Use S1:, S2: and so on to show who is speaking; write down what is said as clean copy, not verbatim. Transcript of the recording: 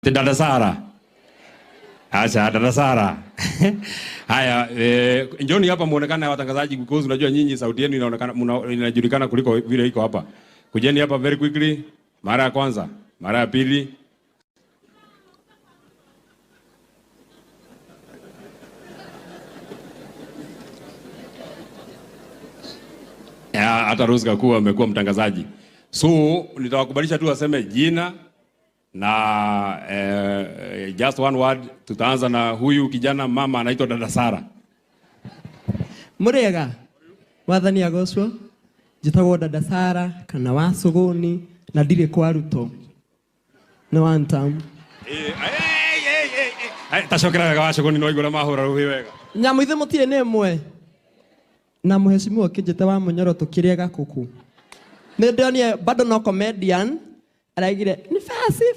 S1: Dada Sara. Acha dada Sara. Haya, njoni hapa muonekane watangazaji because unajua nyinyi sauti yenu inaonekana inajulikana kuliko vile iko hapa. Kujeni hapa very quickly. Mara ya kwanza, mara ya pili. Hata Rose Gakuwa amekuwa mtangazaji. So nitawakubalisha tu aseme jina na just one word. Tutaanza na huyu kijana mama anaitwa dada Sara.
S2: Murega wathani agocwo njitagwo dada Sara kana Wasuguni na ndire kwa Ruto na one time
S1: tacokera ga Wasuguni no igura mahura ruhi wega
S2: nyamu ithe mutire ne mwe na muheshimiwa Kinjete wa Munyoro tukiria gakuku ne ndionie bado no comedian araigire ni fire